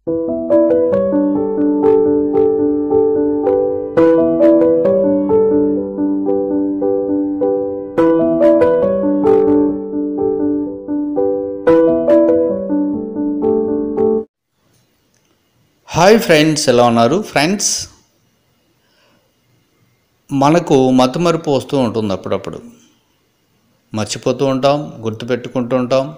Hi friends, ఎలా ఉన్నారు friends? మనకు మతిమరుపు వస్తూ ఉంటుంది, అప్పుడప్పుడు మర్చిపోతూ ఉంటాం, గుర్తుపెట్టుకుంటూ ఉంటాం.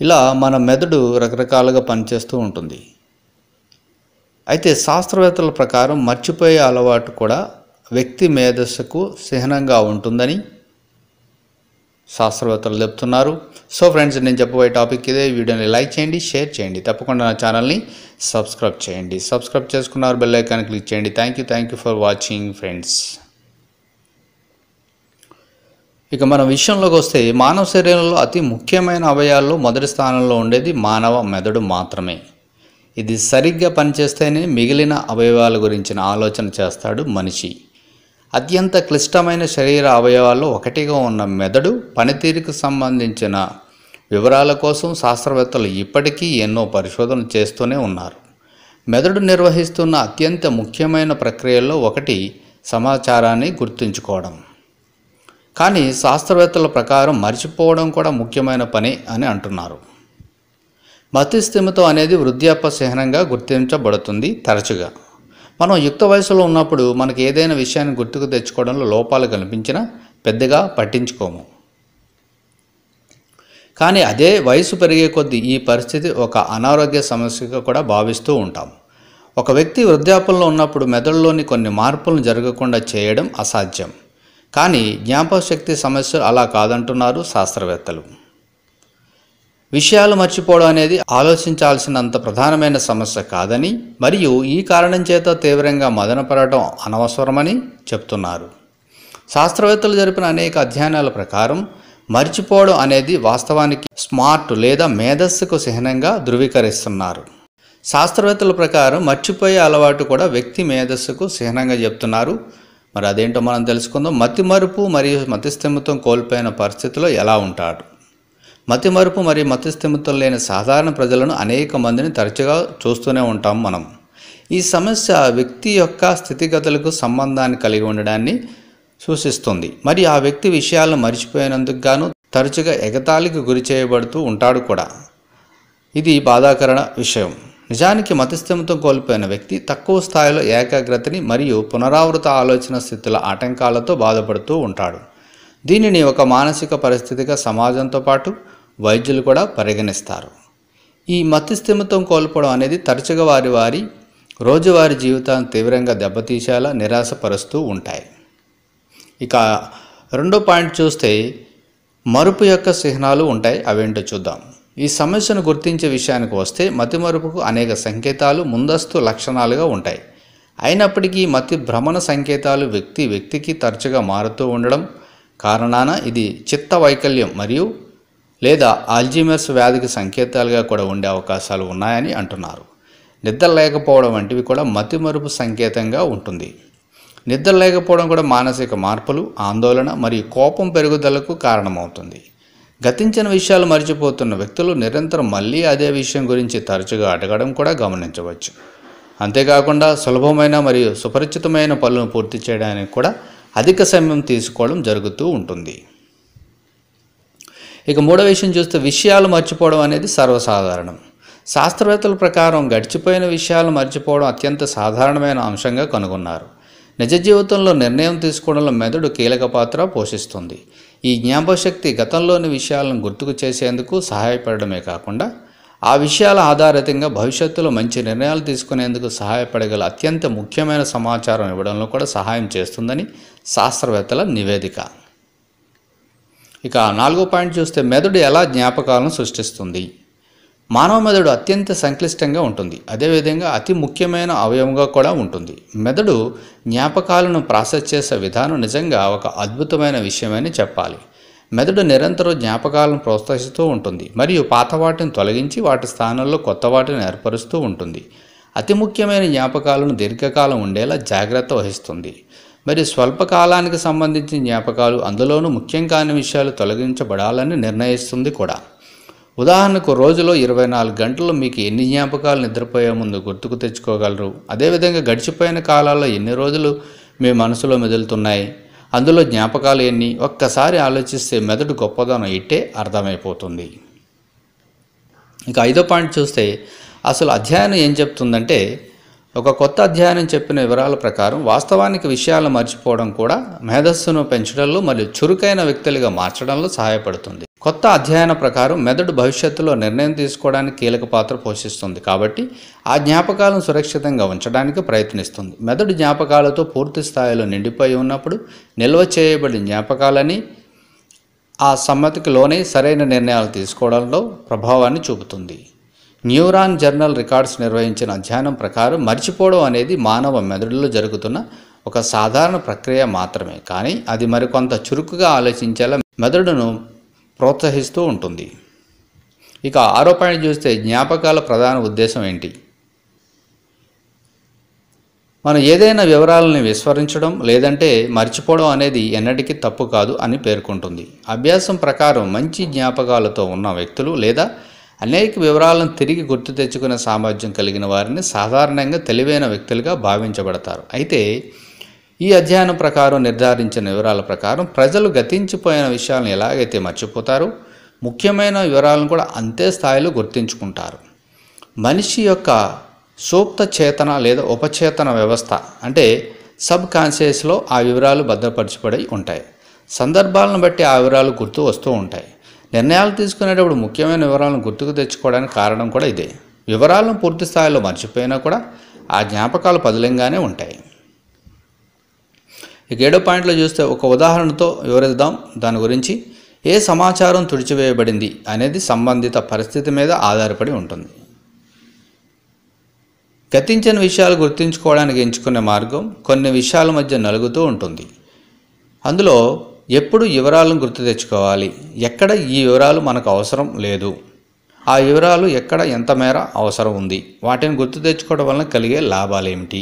ఇలా మన మెదడు రకరకాలుగా పనిచేస్తూ ఉంటుంది. అయితే శాస్త్రవేత్తల ప్రకారం మర్చిపోయే అలవాటు కూడా వ్యక్తి మేధస్సుకు చిహ్నంగా ఉంటుందని శాస్త్రవేత్తలు చెప్తున్నారు. సో ఫ్రెండ్స్, నేను చెప్పబోయే టాపిక్ ఇదే. వీడియోని లైక్ చేయండి, షేర్ చేయండి, తప్పకుండా నా ఛానల్ని సబ్స్క్రైబ్ చేయండి. సబ్స్క్రైబ్ చేసుకున్నారు, బెల్ ఐకాన్ క్లిక్ చేయండి. Thank you for watching friends. ఇక మన విషయంలోకి వస్తే, మానవ శరీరంలో అతి ముఖ్యమైన అవయవాల్లో మొదటి స్థానంలో ఉండేది మానవ మెదడు మాత్రమే. ఇది సరిగ్గా పనిచేస్తేనే మిగిలిన అవయవాల గురించిన ఆలోచన చేస్తాడు మనిషి. అత్యంత క్లిష్టమైన శరీర అవయవాల్లో ఒకటిగా ఉన్న మెదడు పనితీరుకు సంబంధించిన వివరాల కోసం శాస్త్రవేత్తలు ఇప్పటికీ ఎన్నో పరిశోధనలు చేస్తూనే ఉన్నారు. మెదడు నిర్వహిస్తున్న అత్యంత ముఖ్యమైన ప్రక్రియల్లో ఒకటి సమాచారాన్ని గుర్తుంచుకోవడం. కానీ శాస్త్రవేత్తల ప్రకారం మర్చిపోవడం కూడా ముఖ్యమైన పని అని అంటున్నారు. మతిస్థిమితం అనేది వృద్ధాప్య చిహ్నంగా గుర్తించబడుతుంది. తరచుగా మనం యుక్త వయసులో ఉన్నప్పుడు మనకు ఏదైనా విషయాన్ని గుర్తుకు తెచ్చుకోవడంలో లోపాలు కనిపించినా పెద్దగా పట్టించుకోము. కానీ అదే వయసు పెరిగే కొద్దీ ఈ పరిస్థితి ఒక అనారోగ్య సమస్యగా కూడా భావిస్తూ ఉంటాం. ఒక వ్యక్తి వృద్ధాప్యంలో ఉన్నప్పుడు మెదడులోని కొన్ని మార్పులను జరగకుండా చేయడం అసాధ్యం. కానీ జ్ఞాపకశక్తి సమస్యలు అలా కాదంటున్నారు శాస్త్రవేత్తలు. విషయాలు మర్చిపోవడం అనేది ఆలోచించాల్సినంత ప్రధానమైన సమస్య కాదని, మరియు ఈ కారణం చేత తీవ్రంగా మదనపడటం అనవసరమని చెప్తున్నారు. శాస్త్రవేత్తలు జరిపిన అనేక అధ్యయనాల ప్రకారం మర్చిపోవడం అనేది వాస్తవానికి స్మార్ట్ లేదా మేధస్సుకు చిహ్నంగా ధృవీకరిస్తున్నారు. శాస్త్రవేత్తల ప్రకారం మర్చిపోయే అలవాటు కూడా వ్యక్తి మేధస్సుకు చిహ్నంగా చెప్తున్నారు. మరి అదేంటో మనం తెలుసుకుందాం. మతిమరుపు మరియు మతిస్థిమితం కోల్పోయిన పరిస్థితిలో ఎలా ఉంటాడు? మతిమరుపు మరియు మతిస్థిమితం లేని సాధారణ ప్రజలను అనేక మందిని తరచుగా చూస్తూనే ఉంటాం మనం. ఈ సమస్య వ్యక్తి యొక్క స్థితిగతులకు సంబంధాన్ని కలిగి ఉండడాన్ని సూచిస్తుంది. మరి ఆ వ్యక్తి విషయాలను మర్చిపోయినందుకు గాను తరచుగా ఎగతాళికి గురి చేయబడుతూ ఉంటాడు కూడా. ఇది బాధాకరణ విషయం. నిజానికి మతిస్థిమితం కోల్పోయిన వ్యక్తి తక్కువ స్థాయిలో ఏకాగ్రతని మరియు పునరావృత ఆలోచన స్థితుల ఆటంకాలతో బాధపడుతూ ఉంటాడు. దీనిని ఒక మానసిక పరిస్థితిగా సమాజంతో పాటు వైద్యులు కూడా పరిగణిస్తారు. ఈ మతిస్థిమితం కోల్పోవడం అనేది తరచుగా వారి రోజువారీ జీవితాన్ని తీవ్రంగా దెబ్బతీసేలా నిరాశపరుస్తూ ఉంటాయి. ఇక రెండో పాయింట్ చూస్తే, మరుపు యొక్క చిహ్నాలు ఉంటాయి. అవేంటో చూద్దాం. ఈ సమస్యను గుర్తించే విషయానికి వస్తే, మతిమరుపుకు అనేక సంకేతాలు, ముందస్తు లక్షణాలుగా ఉంటాయి. అయినప్పటికీ మతి భ్రమణ సంకేతాలు వ్యక్తికి తరచుగా మారుతూ ఉండడం కారణాన ఇది చిత్త వైకల్యం మరియు లేదా ఆల్జీమర్స్ వ్యాధికి సంకేతాలుగా కూడా ఉండే అవకాశాలు ఉన్నాయని అంటున్నారు. నిద్ర లేకపోవడం వంటివి కూడా మతిమరుపు సంకేతంగా ఉంటుంది. నిద్ర లేకపోవడం కూడా మానసిక మార్పులు, ఆందోళన మరియు కోపం పెరుగుదలకు కారణమవుతుంది. గతించిన విషయాలు మర్చిపోతున్న వ్యక్తులు నిరంతరం మళ్ళీ అదే విషయం గురించి తరచుగా అడగడం కూడా గమనించవచ్చు. అంతేకాకుండా సులభమైన మరియు సుపరిచితమైన పనులను పూర్తి చేయడానికి కూడా అధిక సమయం తీసుకోవడం జరుగుతూ ఉంటుంది. ఇక మూడో విషయం చూస్తే, విషయాలు మర్చిపోవడం అనేది సర్వసాధారణం. శాస్త్రవేత్తల ప్రకారం గడిచిపోయిన విషయాలు మర్చిపోవడం అత్యంత సాధారణమైన అంశంగా కనుగొన్నారు. నిజ జీవితంలో నిర్ణయం తీసుకోవడంలో మెదడు కీలక పాత్ర పోషిస్తుంది. ఈ జ్ఞాపకశక్తి గతంలోని విషయాలను గుర్తుకు చేసేందుకు సహాయపడమే కాకుండా, ఆ విషయాల ఆధారితంగా భవిష్యత్తులో మంచి నిర్ణయాలు తీసుకునేందుకు సహాయపడగల అత్యంత ముఖ్యమైన సమాచారం ఇవ్వడంలో కూడా సహాయం చేస్తుందని శాస్త్రవేత్తల నివేదిక. ఇక నాలుగో పాయింట్ చూస్తే, మెదడు ఎలా జ్ఞాపకాలను సృష్టిస్తుంది? మానవ మెదడు అత్యంత సంక్లిష్టంగా ఉంటుంది. అదేవిధంగా అతి ముఖ్యమైన అవయవంగా కూడా ఉంటుంది. మెదడు జ్ఞాపకాలను ప్రాసెస్ చేసే విధానం నిజంగా ఒక అద్భుతమైన విషయమని చెప్పాలి. మెదడు నిరంతరం జ్ఞాపకాలను ప్రోత్సహిస్తూ ఉంటుంది మరియు పాత వాటిని తొలగించి వాటి స్థానంలో కొత్త వాటిని ఏర్పరుస్తూ ఉంటుంది. అతి ముఖ్యమైన జ్ఞాపకాలను దీర్ఘకాలం ఉండేలా జాగ్రత్త వహిస్తుంది. మరి స్వల్పకాలానికి సంబంధించిన జ్ఞాపకాలు, అందులోనూ ముఖ్యం కాని విషయాలు తొలగించబడాలని నిర్ణయిస్తుంది కూడా. ఉదాహరణకు రోజులో 24 గంటలు మీకు ఎన్ని జ్ఞాపకాలు నిద్రపోయే ముందు గుర్తుకు తెచ్చుకోగలరు? అదేవిధంగా గడిచిపోయిన కాలాల్లో ఎన్ని రోజులు మీ మనసులో మెదులుతున్నాయి? అందులో జ్ఞాపకాలు ఎన్ని? ఒక్కసారి ఆలోచిస్తే మెదడు గొప్పదనం ఇట్టే అర్థమైపోతుంది. ఇక 5వ పాయింట్ చూస్తే అసలు అధ్యయనం ఏం చెప్తుందంటే, ఒక కొత్త అధ్యయనం చెప్పిన వివరాల ప్రకారం వాస్తవానికి విషయాలు మర్చిపోవడం కూడా మేధస్సును పెంచడంలో మరియు చురుకైన వ్యక్తులుగా మార్చడంలో సహాయపడుతుంది. కొత్త అధ్యయన ప్రకారం మెదడు భవిష్యత్తులో నిర్ణయం తీసుకోవడానికి కీలక పాత్ర పోషిస్తుంది. కాబట్టి ఆ జ్ఞాపకాలను సురక్షితంగా ఉంచడానికి ప్రయత్నిస్తుంది. మెదడు జ్ఞాపకాలతో పూర్తి స్థాయిలో నిండిపోయి ఉన్నప్పుడు నిల్వ చేయబడిన జ్ఞాపకాలని ఆ సమ్మతికి లోనే సరైన నిర్ణయాలు తీసుకోవడంలో ప్రభావాన్ని చూపుతుంది. న్యూరాన్ జర్నల్ రికార్డ్స్ నిర్వహించిన అధ్యయనం ప్రకారం మర్చిపోవడం అనేది మానవ మెదడులో జరుగుతున్న ఒక సాధారణ ప్రక్రియ మాత్రమే, కానీ అది మరికొంత చురుకుగా ఆలోచించేలా మెదడును ప్రోత్సహిస్తూ ఉంటుంది. ఇక 6వ పాయింట్ చూస్తే జ్ఞాపకాల ప్రధాన ఉద్దేశం ఏంటి? మనం ఏదైనా వివరాలని విస్మరించడం లేదంటే మర్చిపోవడం అనేది ఎన్నటికీ తప్పు కాదు అని పేర్కొంటుంది. అభ్యాసం ప్రకారం మంచి జ్ఞాపకాలతో ఉన్న వ్యక్తులు లేదా అనేక వివరాలను తిరిగి గుర్తు తెచ్చుకునే సామర్థ్యం కలిగిన వారిని సాధారణంగా తెలివైన వ్యక్తులుగా భావించబడతారు. అయితే ఈ అధ్యయనం ప్రకారం నిర్ధారించిన వివరాల ప్రకారం ప్రజలు గతించిపోయిన విషయాలను ఎలాగైతే మర్చిపోతారో ముఖ్యమైన వివరాలను కూడా అంతే స్థాయిలో గుర్తుంచుకుంటారు. మనిషి యొక్క సూప్త చేతన లేదా ఉపచేతన వ్యవస్థ అంటే సబ్ కాన్షియస్లో ఆ వివరాలు భద్రపరచబడి ఉంటాయి. సందర్భాలను బట్టి ఆ వివరాలు గుర్తు వస్తూ ఉంటాయి. నిర్ణయాలు తీసుకునేటప్పుడు ముఖ్యమైన వివరాలను గుర్తుకు తెచ్చుకోవడానికి కారణం కూడా ఇదే. వివరాలను పూర్తి స్థాయిలో మర్చిపోయినా కూడా ఆ జ్ఞాపకాలు పదిలంగానే ఉంటాయి. ఇక 7వ పాయింట్లో చూస్తే ఒక ఉదాహరణతో వివరిద్దాం. దాని గురించి ఏ సమాచారం తుడిచివేయబడింది అనేది సంబంధిత పరిస్థితి మీద ఆధారపడి ఉంటుంది. గతించిన విషయాలు గుర్తుంచుకోవడానికి ఎంచుకునే మార్గం కొన్ని విషయాల మధ్య నలుగుతూ ఉంటుంది. అందులో ఎప్పుడు వివరాలను గుర్తు తెచ్చుకోవాలి, ఎక్కడ ఈ వివరాలు మనకు అవసరం లేదు, ఆ వివరాలు ఎక్కడ ఎంత మేర అవసరం ఉంది, వాటిని గుర్తు తెచ్చుకోవడం వలన కలిగే లాభాలు ఏమిటి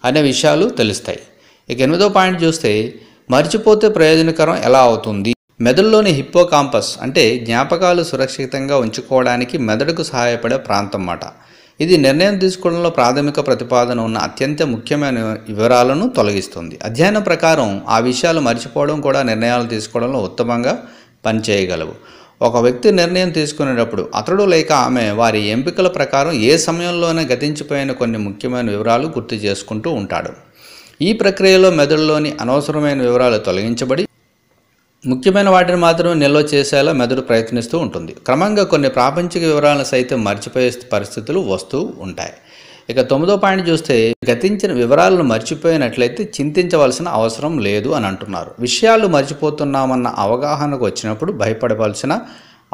అనే విషయాలు తెలుస్తాయి. ఇక 8వ పాయింట్ చూస్తే మర్చిపోతే ప్రయోజనకరం ఎలా అవుతుంది? మెదడులోని హిప్పోకాంపస్ అంటే జ్ఞాపకాలు సురక్షితంగా ఉంచుకోవడానికి మెదడుకు సహాయపడే ప్రాంతం మాట. ఇది నిర్ణయం తీసుకోవడంలో ప్రాథమిక ప్రతిపాదన ఉన్న అత్యంత ముఖ్యమైన వివరాలను తొలగిస్తుంది. అధ్యయనం ప్రకారం ఆ విషయాలు మర్చిపోవడం కూడా నిర్ణయాలు తీసుకోవడంలో ఉత్తమంగా పనిచేయగలవు. ఒక వ్యక్తి నిర్ణయం తీసుకునేటప్పుడు అతడు లేక ఆమె వారి ఎంపికల ప్రకారం ఏ సమయంలోనే గతించిపోయిన కొన్ని ముఖ్యమైన వివరాలు గుర్తు చేసుకుంటూ ఉంటాడు. ఈ ప్రక్రియలో మెదడులోని అనవసరమైన వివరాలు తొలగించబడి ముఖ్యమైన వాటిని మాత్రమే నిల్వ చేసేలా మెదడు ప్రయత్నిస్తూ ఉంటుంది. క్రమంగా కొన్ని ప్రాపంచిక వివరాలను సైతం మర్చిపోయే పరిస్థితులు వస్తూ ఉంటాయి. ఇక 9వ పాయింట్ చూస్తే గతించిన వివరాలను మర్చిపోయినట్లయితే చింతించవలసిన అవసరం లేదు అని అంటున్నారు. విషయాలు మర్చిపోతున్నామన్న అవగాహనకు వచ్చినప్పుడు భయపడవలసిన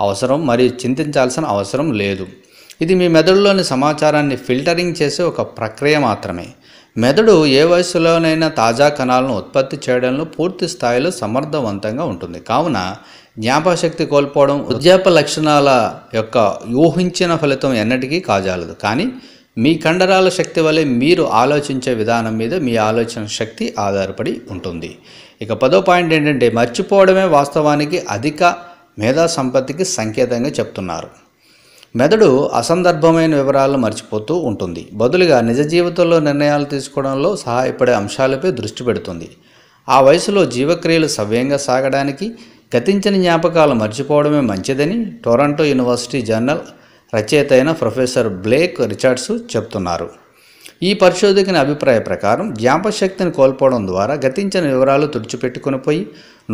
అవసరం మరియు చింతించాల్సిన అవసరం లేదు. ఇది మీ మెదడులోని సమాచారాన్ని ఫిల్టరింగ్ చేసే ఒక ప్రక్రియ మాత్రమే. మెదడు ఏ వయసులోనైనా తాజా కణాలను ఉత్పత్తి చేయడంలో పూర్తి స్థాయిలో సమర్థవంతంగా ఉంటుంది. కావున జ్ఞాపకశక్తి కోల్పోవడం వృద్ధాప్య లక్షణాల యొక్క ఊహించిన ఫలితం ఎన్నటికీ కాజాలదు. కానీ మీ కండరాల శక్తి వలె మీరు ఆలోచించే విధానం మీద మీ ఆలోచన శక్తి ఆధారపడి ఉంటుంది. ఇక 10వ పాయింట్ ఏంటంటే మర్చిపోవడమే వాస్తవానికి అధిక మేధా సంపత్తికి సంకేతంగా చెప్తున్నారు. మెదడు అసందర్భమైన వివరాలను మర్చిపోతూ ఉంటుంది. బదులుగా నిజ జీవితంలో నిర్ణయాలు తీసుకోవడంలో సహాయపడే అంశాలపై దృష్టి పెడుతుంది. ఆ వయసులో జీవక్రియలు సవ్యంగా సాగడానికి గతించిన జ్ఞాపకాలు మర్చిపోవడమే మంచిదని టొరంటో యూనివర్సిటీ జర్నల్ రచయిత అయిన ప్రొఫెసర్ బ్లేక్ రిచర్డ్స్ చెప్తున్నారు. ఈ పరిశోధకుని అభిప్రాయ ప్రకారం జ్ఞాపకశక్తిని కోల్పోవడం ద్వారా గతించిన వివరాలు తుడిచిపెట్టుకుని పోయి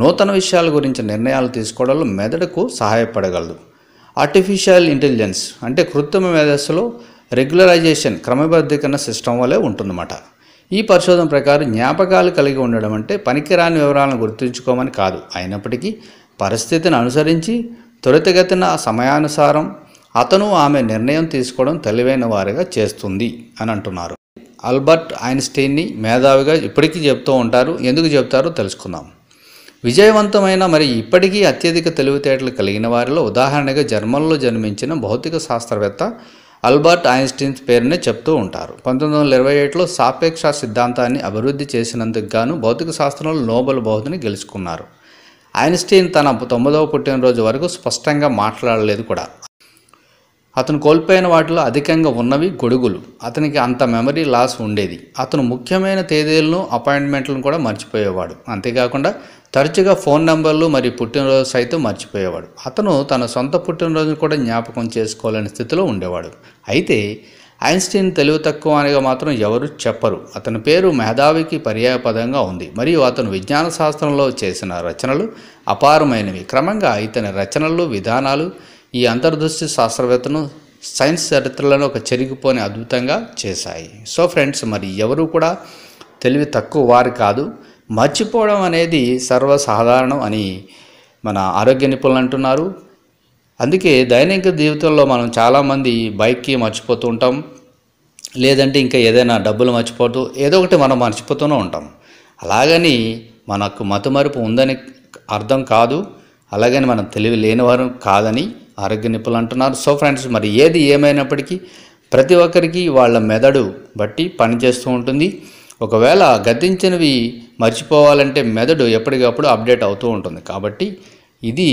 నూతన విషయాల గురించి నిర్ణయాలు తీసుకోవడంలో మెదడుకు సహాయపడగలదు. ఆర్టిఫిషియల్ ఇంటెలిజెన్స్ అంటే కృత్రిమ మేధస్సులో రెగ్యులరైజేషన్ క్రమబద్ధీకరణ సిస్టమ్ వలె ఉంటుందన్నమాట. ఈ పరిశోధన ప్రకారం జ్ఞాపకాలు కలిగి ఉండడం అంటే పనికిరాని వివరాలను గుర్తుంచుకోమని కాదు, అయినప్పటికీ పరిస్థితిని అనుసరించి త్వరితగతిన సమయానుసారం అతను ఆమె నిర్ణయం తీసుకోవడం తెలివైన వారిగా చేస్తుంది అని అంటున్నారు. ఆల్బర్ట్ ఐన్స్టీన్ని మేధావిగా ఇప్పటికీ చెప్తూ ఉంటారు. ఎందుకు చెప్తారో తెలుసుకుందాం. విజయవంతమైన మరి ఇప్పటికీ అత్యధిక తెలివితేటలు కలిగిన వారిలో ఉదాహరణగా జర్మన్లో జన్మించిన భౌతిక శాస్త్రవేత్త ఆల్బర్ట్ ఐన్స్టీన్ పేరునే చెప్తూ ఉంటారు. 1927లో సాపేక్ష సిద్ధాంతాన్ని అభివృద్ధి చేసినందుకు గాను భౌతిక శాస్త్రంలో నోబెల్ బహుమతిని గెలుచుకున్నారు. ఐన్స్టీన్ తన 9వ పుట్టినరోజు వరకు స్పష్టంగా మాట్లాడలేదు కూడా. అతను కోల్పోయిన వాటిలో అధికంగా ఉన్నవి గొడుగులు. అతనికి అంత మెమరీ లాస్ ఉండేది. అతను ముఖ్యమైన తేదీలను, అపాయింట్మెంట్లను కూడా మర్చిపోయేవాడు. అంతేకాకుండా తరచుగా ఫోన్ నంబర్లు మరియు పుట్టినరోజు సైతం మర్చిపోయేవాడు. అతను తన సొంత పుట్టినరోజును కూడా జ్ఞాపకం చేసుకోలేని స్థితిలో ఉండేవాడు. అయితే ఐన్స్టీన్ తెలివి తక్కువ అనిగా మాత్రం ఎవరు చెప్పరు. అతని పేరు మేధావికి పర్యాయపదంగా ఉంది మరియు అతను విజ్ఞాన శాస్త్రంలో చేసిన రచనలు అపారమైనవి. క్రమంగా ఇతని రచనలు, విధానాలు ఈ అంతర్దృష్టి శాస్త్రవేత్తను సైన్స్ చరిత్రలను ఒక చెరిగిపోని అద్భుతంగా చేశాయి. సో ఫ్రెండ్స్, మరి ఎవరు కూడా తెలివి తక్కువ వారు కాదు. మర్చిపోవడం అనేది సర్వసాధారణం అని మన ఆరోగ్య నిపుణులు అంటున్నారు. అందుకే దైనిక జీవితంలో మనం చాలామంది బైక్కి మర్చిపోతూ ఉంటాం, లేదంటే ఇంకా ఏదైనా డబ్బులు మర్చిపోతూ ఏదో ఒకటి మనం మర్చిపోతూనే ఉంటాం. అలాగని మనకు మతిమరుపు ఉందని అర్థం కాదు, అలాగని మనం తెలివి లేనివారు కాదని ఆరోగ్య నిపుణులు అంటున్నారు. సో ఫ్రెండ్స్, మరి ఏది ఏమైనప్పటికీ ప్రతి ఒక్కరికి వాళ్ళ మెదడు బట్టి పనిచేస్తూ ఉంటుంది. ఒకవేళ గతించినవి మర్చిపోవాలంటే మెదడు ఎప్పటికప్పుడు అప్డేట్ అవుతూ ఉంటుంది. కాబట్టి ఇది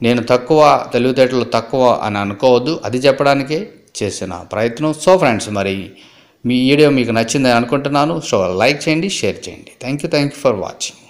నేను తక్కువ, తెలివితేటలు తక్కువ అని అనుకోవద్దు. అది చెప్పడానికే చేసిన ప్రయత్నం. సో ఫ్రెండ్స్, మరి మీ వీడియో మీకు నచ్చిందని అనుకుంటున్నాను. సో లైక్ చేయండి, షేర్ చేయండి. Thank you for watching.